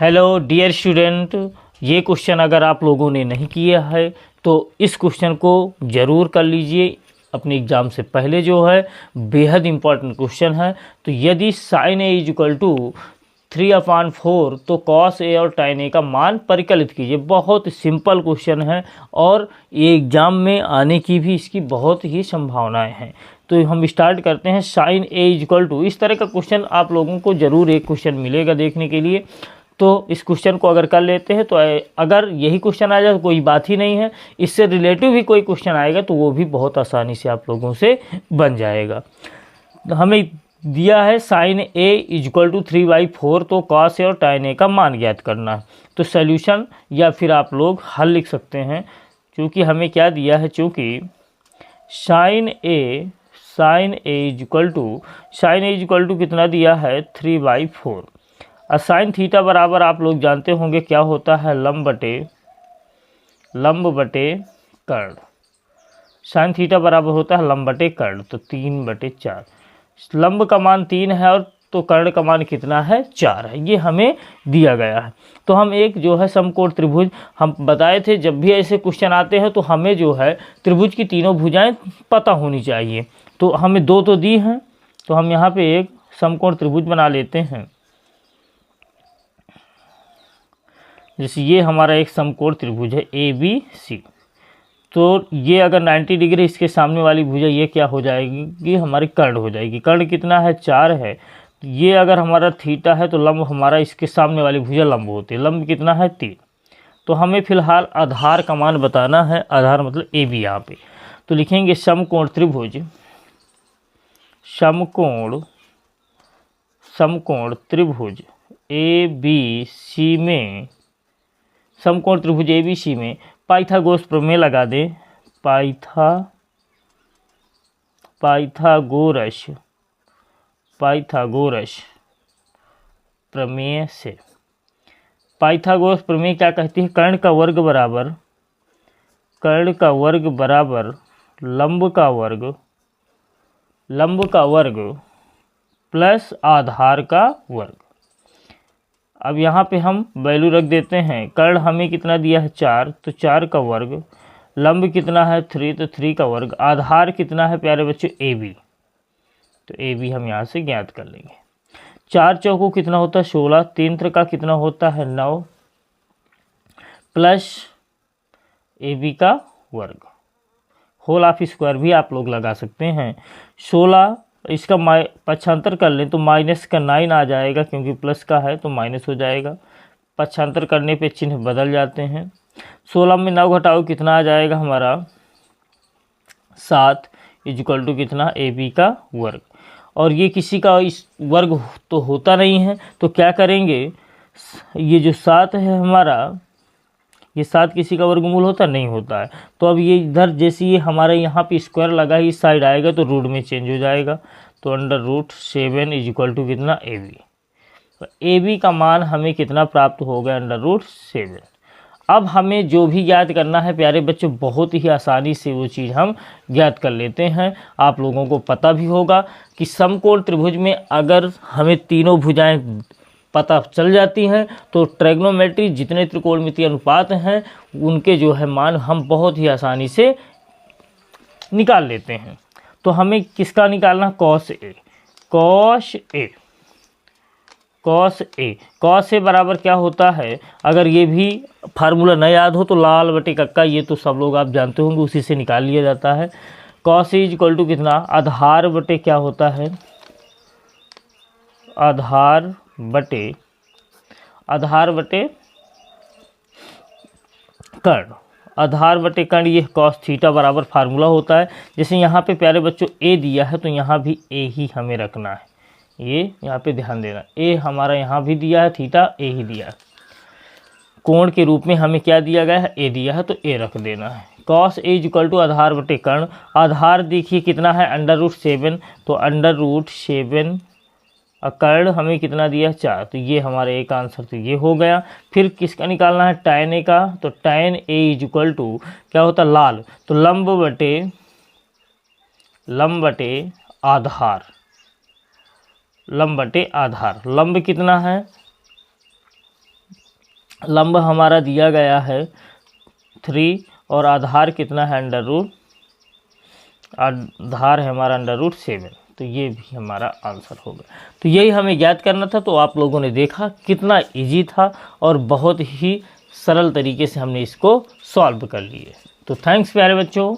Hello dear student, ये question अगर आप लोगों ने नहीं किया है तो इस क्वेश्चन को ज़रूर कर लीजिए अपने एग्ज़ाम से पहले। जो है बेहद इम्पॉर्टेंट क्वेश्चन है। तो यदि sine A is equal to 3/4 तो कॉस ए और टाइन ए का मान परिकलित कीजिए। बहुत सिंपल क्वेश्चन है और ये एग्ज़ाम में आने की भी इसकी बहुत ही संभावनाएं हैं। तो हम स्टार्ट करते हैं। Sine A is equal to, इस तरह का क्वेश्चन आप लोगों को ज़रूर एक क्वेश्चन मिलेगा देखने के लिए। तो इस क्वेश्चन को अगर कर लेते हैं तो अगर यही क्वेश्चन आ जाए तो कोई बात ही नहीं है, इससे रिलेटिव भी कोई क्वेश्चन आएगा तो वो भी बहुत आसानी से आप लोगों से बन जाएगा। तो हमें दिया है sine A is equal to 3/4 तो कॉस ए और टाइन ए का मान ज्ञात करना है। तो सॉल्यूशन या फिर आप लोग हल लिख सकते हैं, क्योंकि हमें क्या दिया है, चूँकि sine A is equal to कितना दिया है 3/4। और साइन थीटा बराबर आप लोग जानते होंगे क्या होता है, लंब बटे कर्ण। साइन थीटा बराबर होता है लंब बटे कर्ण, तो 3/4। लंब का मान 3 है और तो कर्ण का मान कितना है, 4 है। ये हमें दिया गया है। तो हम एक जो है समकोण त्रिभुज, हम बताए थे जब भी ऐसे क्वेश्चन आते हैं तो हमें जो है त्रिभुज की तीनों भुजाएं पता होनी चाहिए। तो हमें दो तो दी हैं, तो हम यहाँ पे एक समकोण त्रिभुज बना लेते हैं। जैसे ये हमारा एक समकोण त्रिभुज है ABC। तो ये अगर 90 डिग्री इसके सामने वाली भुजा ये क्या हो जाएगी, हमारी कर्ण हो जाएगी। कर्ण कितना है, 4 है। ये अगर हमारा थीटा है तो लंब हमारा इसके सामने वाली भुजा लंब होती है। लंब कितना है, 3। तो हमें फिलहाल आधार का मान बताना है। आधार मतलब AB यहाँ पे। तो लिखेंगे समकोण त्रिभुज ABC में, समकोण त्रिभुज ABC में पाइथागोरस प्रमेय लगा दें। पाइथागोरस प्रमेय से, पाइथागोरस प्रमेय क्या कहती है, कर्ण का वर्ग बराबर लंब का वर्ग प्लस आधार का वर्ग। अब यहाँ पे हम वैल्यू रख देते हैं। कर्ण हमें कितना दिया है, 4, तो 4 का वर्ग। लंब कितना है, 3, तो 3 का वर्ग। आधार कितना है प्यारे बच्चों, AB। तो AB हम यहाँ से ज्ञात कर लेंगे। 4 चौको कितना होता है, 16। 3 त्रिका कितना होता है, 9 प्लस AB का वर्ग। होल ऑफ स्क्वायर भी आप लोग लगा सकते हैं। 16 इसका पक्षांतर कर लें तो माइनस का 9 आ जाएगा, क्योंकि प्लस का है तो माइनस हो जाएगा। पक्षांतर करने पे चिन्ह बदल जाते हैं। 16 में 9 घटाओ कितना आ जाएगा हमारा, 7 इज इक्वल टू कितना, AB का वर्ग। और ये किसी का इस वर्ग तो होता नहीं है, तो क्या करेंगे, ये जो 7 है हमारा, ये 7 किसी का वर्गमूल होता नहीं होता है। तो अब ये इधर जैसे ये हमारे यहाँ पे स्क्वायर लगा है, इस साइड आएगा तो रूट में चेंज हो जाएगा। तो √7 इज इक्वल टू कितना, AB। तो AB का मान हमें कितना प्राप्त हो गया, √7। अब हमें जो भी ज्ञात करना है प्यारे बच्चों, बहुत ही आसानी से वो चीज़ हम ज्ञात कर लेते हैं। आप लोगों को पता भी होगा कि समकोण त्रिभुज में अगर हमें तीनों भुजाएं पता चल जाती हैं तो ट्रिग्नोमेट्री जितने त्रिकोणमितीय अनुपात हैं उनके जो है मान हम बहुत ही आसानी से निकाल लेते हैं। तो हमें किसका निकालना, कॉस ए बराबर क्या होता है, अगर ये भी फार्मूला न याद हो तो लाल बटे कक्का, ये तो सब लोग आप जानते होंगे, उसी से निकाल लिया जाता है। Cos A is equal to कितना, आधार बटे क्या होता है, आधार बटे कर्ण। आधार बटे कर्ण, ये कॉस थीटा बराबर फार्मूला होता है। जैसे यहाँ पे प्यारे बच्चों A दिया है तो यहाँ भी A ही हमें रखना है। ये यहाँ पे ध्यान देना, A हमारा यहाँ भी दिया है, थीटा A ही दिया है। कोण के रूप में हमें क्या दिया गया है, A दिया है तो A रख देना है। Cos A is equal to आधार बटे कर्ण। आधार देखिए कितना है, √7, तो √7 कर्ण हमें कितना दिया, 4। तो ये हमारा एक आंसर तो ये हो गया। फिर किसका निकालना है, टाइन ए का। तो टाइन ए इज इक्वल टू क्या होता है, लाल, तो लंब बटे आधार। लंब कितना है, लंब हमारा दिया गया है 3 और आधार कितना है √, आधार है हमारा √7, तो ये भी हमारा आंसर होगा। तो यही हमें ज्ञात करना था। तो आप लोगों ने देखा कितना इजी था और बहुत ही सरल तरीके से हमने इसको सॉल्व कर लिए। तो थैंक्स प्यारे बच्चों।